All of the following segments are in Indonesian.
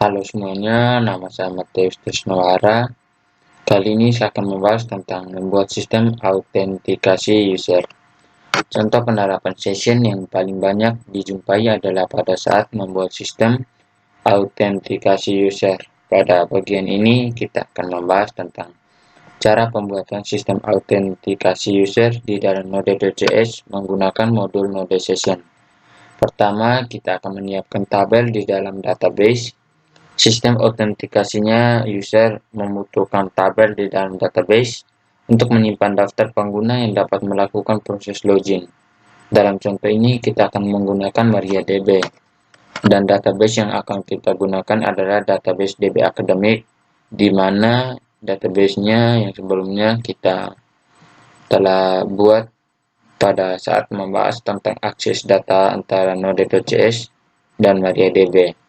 Halo semuanya, nama saya Matius Trisnawara. Kali ini saya akan membahas tentang membuat sistem autentikasi user. Contoh penerapan session yang paling banyak dijumpai adalah pada saat membuat sistem autentikasi user. Pada bagian ini kita akan membahas tentang cara pembuatan sistem autentikasi user di dalam Node.js menggunakan modul Node Session. Pertama, kita akan menyiapkan tabel di dalam database. Sistem autentikasinya user membutuhkan tabel di dalam database untuk menyimpan daftar pengguna yang dapat melakukan proses login. Dalam contoh ini kita akan menggunakan MariaDB dan database yang akan kita gunakan adalah database DB Academic, di mana database-nya yang sebelumnya kita telah buat pada saat membahas tentang akses data antara Node.js dan MariaDB.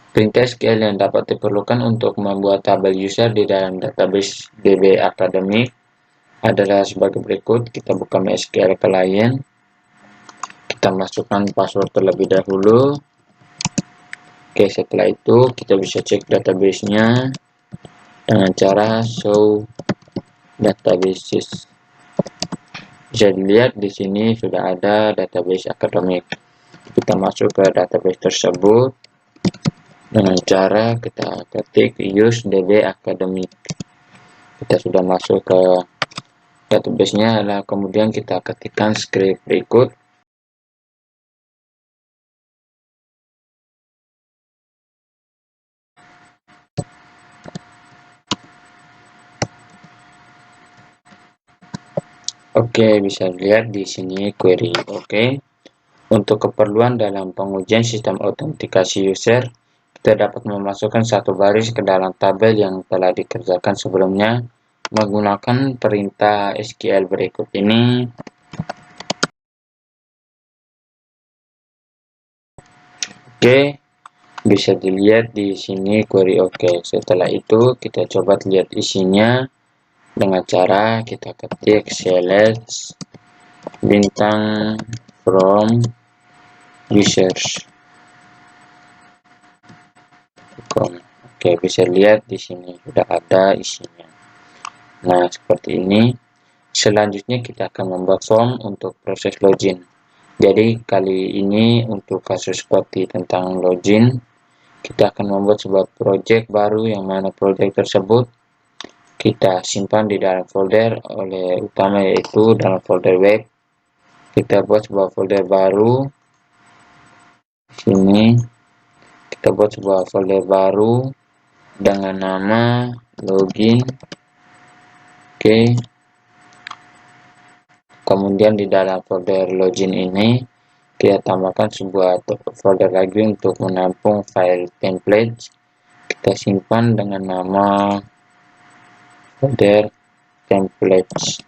Perintah SQL yang dapat diperlukan untuk membuat tabel user di dalam database DB Academic adalah sebagai berikut. Kita buka MySQL client, kita masukkan password terlebih dahulu. Oke, setelah itu kita bisa cek database-nya dengan cara show databases. Bisa dilihat di sini sudah ada database Academic. Kita masuk ke database tersebut dengan cara kita ketik use DB Academic. Kita sudah masuk ke database-nya, lalu kemudian kita ketikkan script berikut. Oke, bisa dilihat di sini query. Oke. Untuk keperluan dalam pengujian sistem autentikasi user, kita dapat memasukkan satu baris ke dalam tabel yang telah dikerjakan sebelumnya menggunakan perintah SQL berikut ini. Oke, bisa dilihat di sini query oke. Setelah itu kita coba lihat isinya dengan cara kita ketik select bintang from users. Oke, bisa lihat di sini sudah ada isinya. Nah, seperti ini. Selanjutnya kita akan membuat form untuk proses login. Jadi kali ini untuk kasus seperti tentang login, kita akan membuat sebuah project baru yang mana project tersebut kita simpan di dalam folder oleh utama, yaitu dalam folder web. Kita buat sebuah folder baru. Sini kita buat sebuah folder baru dengan nama login. Oke. Kemudian di dalam folder login ini kita tambahkan sebuah folder lagi untuk menampung file template. Kita simpan dengan nama folder templates.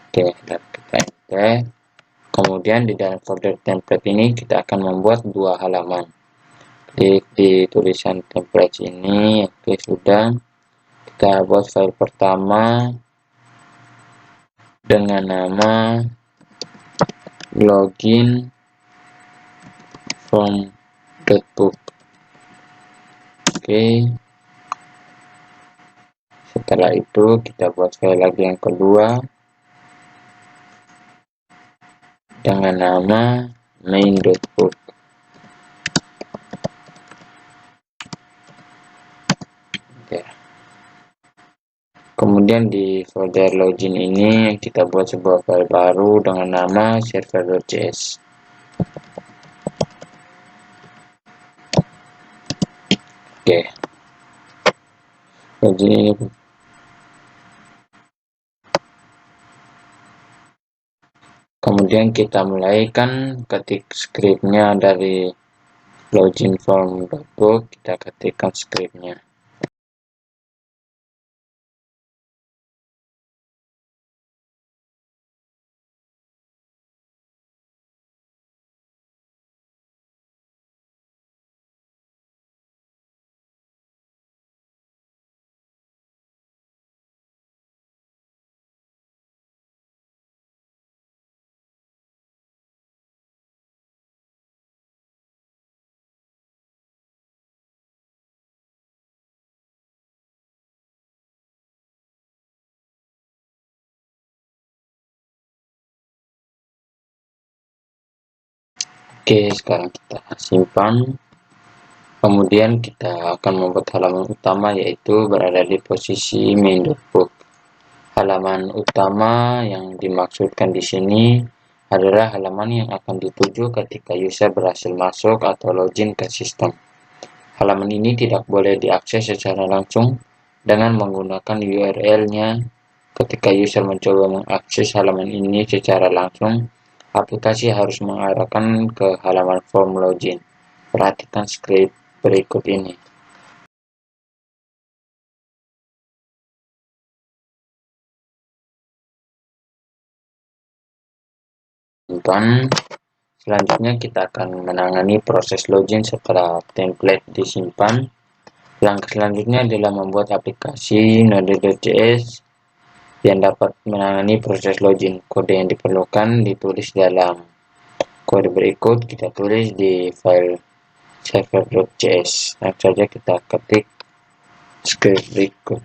Oke, dan kita enter. Kemudian di dalam folder template ini kita akan membuat dua halaman. Klik di tulisan template ini. Oke, sudah. Kita buat file pertama dengan nama login from book. Oke. Setelah itu kita buat file lagi yang kedua dengan nama main.book. Kemudian di folder login ini kita buat sebuah file baru dengan nama server.js. Oke. Jadi kemudian kita mulaikan ketik scriptnya dari login form.book, kita ketikkan scriptnya. Oke, sekarang kita simpan. Kemudian kita akan membuat halaman utama, yaitu berada di posisi main notebook. Halaman utama yang dimaksudkan di sini adalah halaman yang akan dituju ketika user berhasil masuk atau login ke sistem. Halaman ini tidak boleh diakses secara langsung dengan menggunakan URL-nya. Ketika user mencoba mengakses halaman ini secara langsung, aplikasi harus mengarahkan ke halaman form login. Perhatikan script berikut ini. Simpan. Selanjutnya kita akan menangani proses login setelah template disimpan. Langkah selanjutnya adalah membuat aplikasi Node.js yang dapat menangani proses login. Kode yang diperlukan ditulis dalam kode berikut, kita tulis di file server.js. Langsung saja kita ketik script berikut.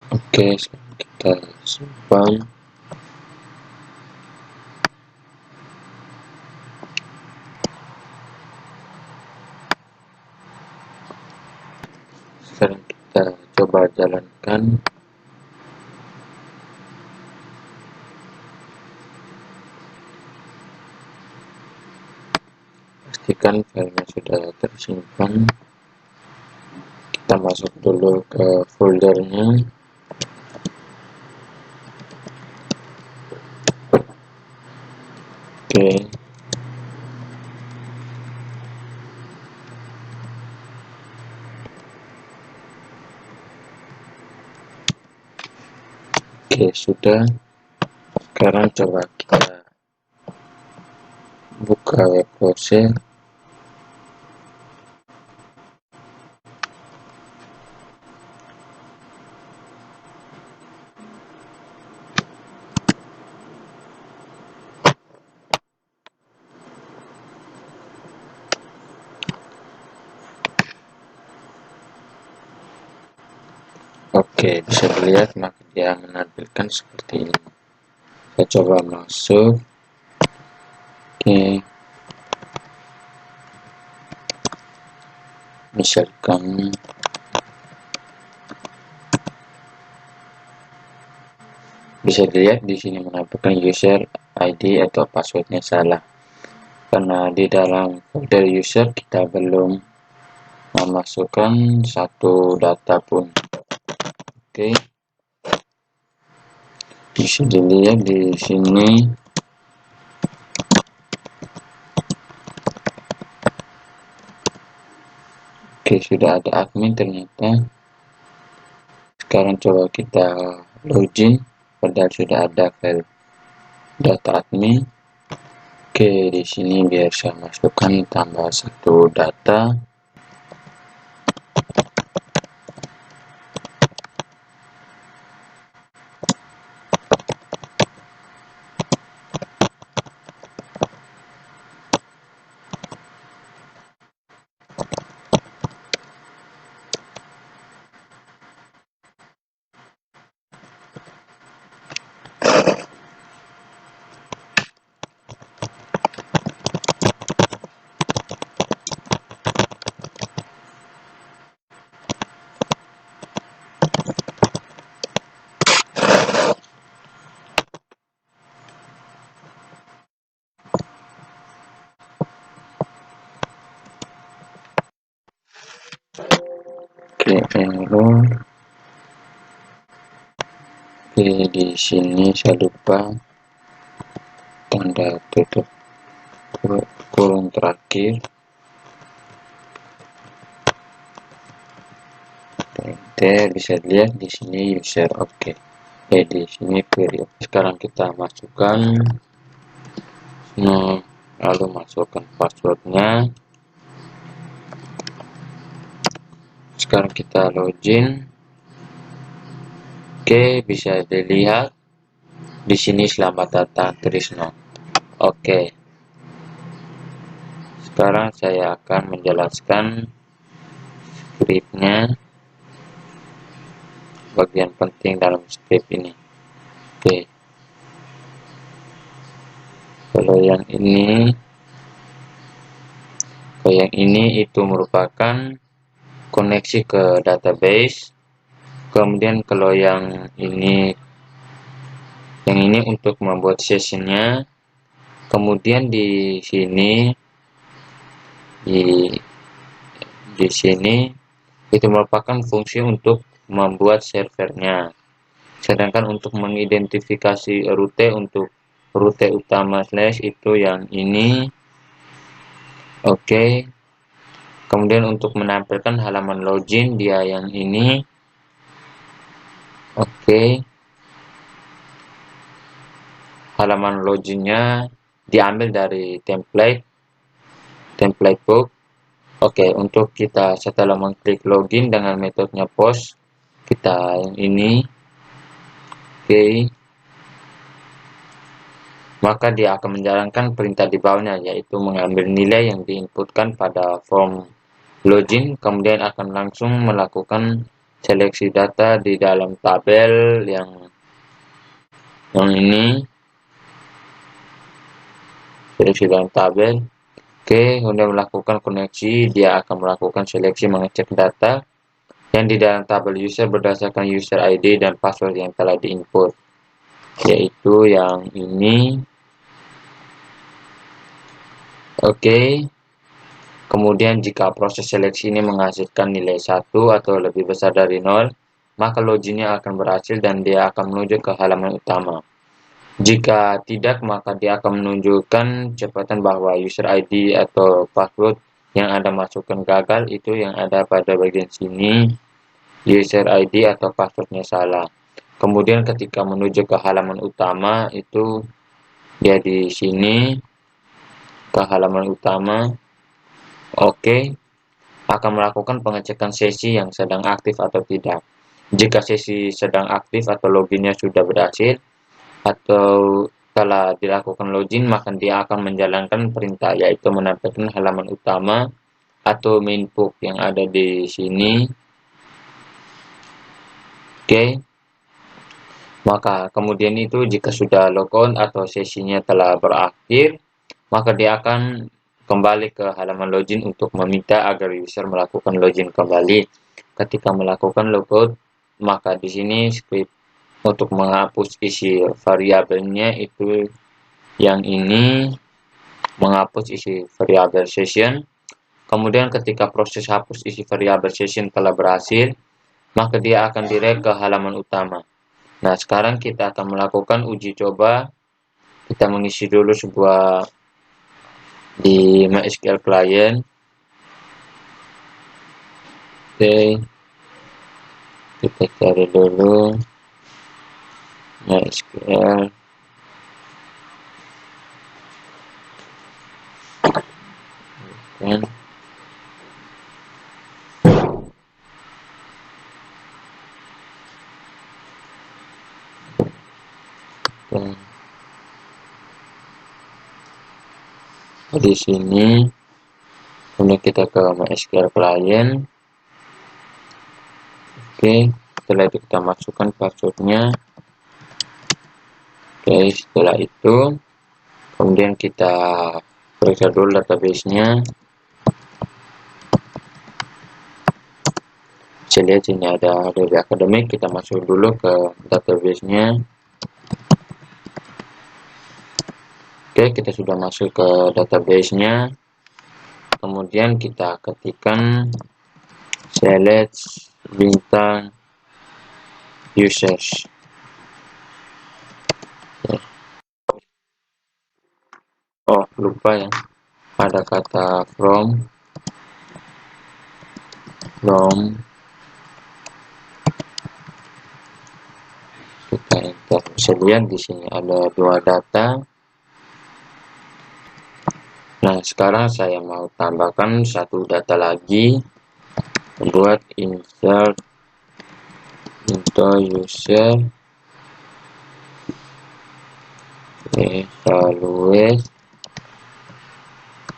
Oke, sekarang kita simpan. Sekarang kita coba jalankan. Pastikan filenya sudah tersimpan. Kita masuk dulu ke foldernya. Oke. Oke, sudah. Sekarang coba kita buka web browser. Oke, bisa dilihat maka dia menampilkan seperti ini. Kita coba masuk. Oke, misalkan bisa dilihat di sini menampilkan user ID atau passwordnya salah, karena di dalam folder user kita belum memasukkan satu data pun. Oke, bisa dilihat di sini. Oke, sudah ada admin ternyata. Sekarang coba kita login, padahal sudah ada file data admin. Oke, di sini biar saya masukkan tambah satu data. Oke, error. Oke, di sini saya lupa tanda tutup kurung terakhir. Oke, bisa dilihat di sini user. Oke, di sini period. Sekarang kita masukkan, lalu masukkan passwordnya. Sekarang kita login. Oke, bisa dilihat di sini selamat datang Trisno. Oke, sekarang saya akan menjelaskan scriptnya, bagian penting dalam script ini. Oke, kalau yang ini itu merupakan koneksi ke database. Kemudian kalau yang ini untuk membuat sessionnya. Kemudian di sini di sini itu merupakan fungsi untuk membuat servernya. Sedangkan untuk mengidentifikasi rute, untuk rute utama slash itu yang ini. Oke. Kemudian untuk menampilkan halaman login dia yang ini. Oke. Halaman loginnya diambil dari template book. Oke, untuk kita setelah mengklik login dengan metodenya post, kita yang ini. Oke, maka dia akan menjalankan perintah di bawahnya, yaitu mengambil nilai yang diinputkan pada form login, kemudian akan langsung melakukan seleksi data di dalam tabel yang ini, seleksi dalam tabel. Oke, kemudian melakukan koneksi, dia akan melakukan seleksi mengecek data yang di dalam tabel user berdasarkan user ID dan password yang telah diinput, yaitu yang ini. Oke, kemudian jika proses seleksi ini menghasilkan nilai 1 atau lebih besar dari 0, maka loginnya akan berhasil dan dia akan menuju ke halaman utama. Jika tidak, maka dia akan menunjukkan cepatan bahwa user ID atau password yang Anda masukkan gagal. Itu yang ada pada bagian sini, user ID atau passwordnya salah. Kemudian ketika menuju ke halaman utama, itu dia di sini, ke halaman utama. Oke, akan melakukan pengecekan sesi yang sedang aktif atau tidak. Jika sesi sedang aktif atau loginnya sudah berhasil, atau telah dilakukan login, maka dia akan menjalankan perintah, yaitu menampilkan halaman utama atau main book yang ada di sini. Oke, maka kemudian itu jika sudah logon atau sesinya telah berakhir, maka dia akan kembali ke halaman login untuk meminta agar user melakukan login kembali. Ketika melakukan logout, maka di sini script untuk menghapus isi variabelnya itu yang ini, menghapus isi variabel session. Kemudian ketika proses hapus isi variabel session telah berhasil, maka dia akan direct ke halaman utama. Nah, sekarang kita akan melakukan uji coba. Kita mengisi dulu sebuah di MySQL client. Oke, kita cari dulu MySQL. Dan di sini kemudian kita ke MySQL client. Oke, setelah itu kita masukkan passwordnya. Oke, setelah itu kemudian kita periksa dulu database-nya. Saya lihat sini ada DB Academic, kita masuk dulu ke database-nya. Oke, kita sudah masuk ke database-nya. Kemudian kita ketikkan select bintang users. Oh, lupa ya, ada kata from. Kita enter. Bisa lihat di sini ada 2 data. Nah, sekarang saya mau tambahkan 1 data lagi, buat insert into user evaluate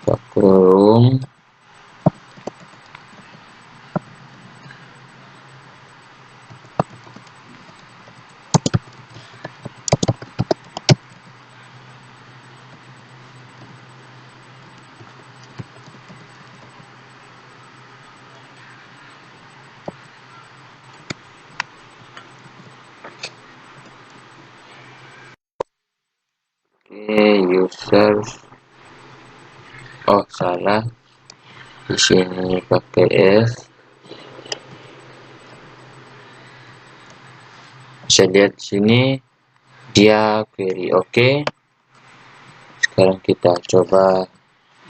background. Users, oh salah, di sini pakai S. Bisa lihat di sini dia query. Oke, sekarang kita coba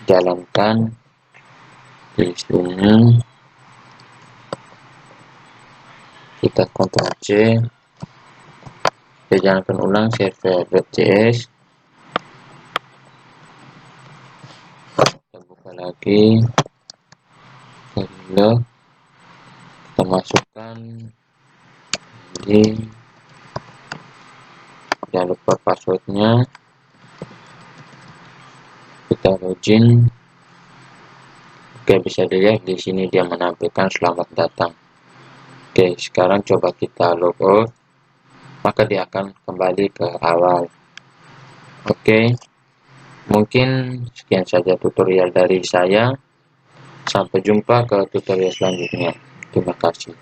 jalankan di sini. Kita Ctrl C, kita jalankan ulang server.cs. Kita buka lagi, kita masukkan di, jangan lupa passwordnya, kita login. Oke, bisa dilihat di sini dia menampilkan selamat datang. Oke, Oke, sekarang coba kita logout, maka dia akan kembali ke awal. Oke, mungkin sekian saja tutorial dari saya. Sampai jumpa ke tutorial selanjutnya. Terima kasih.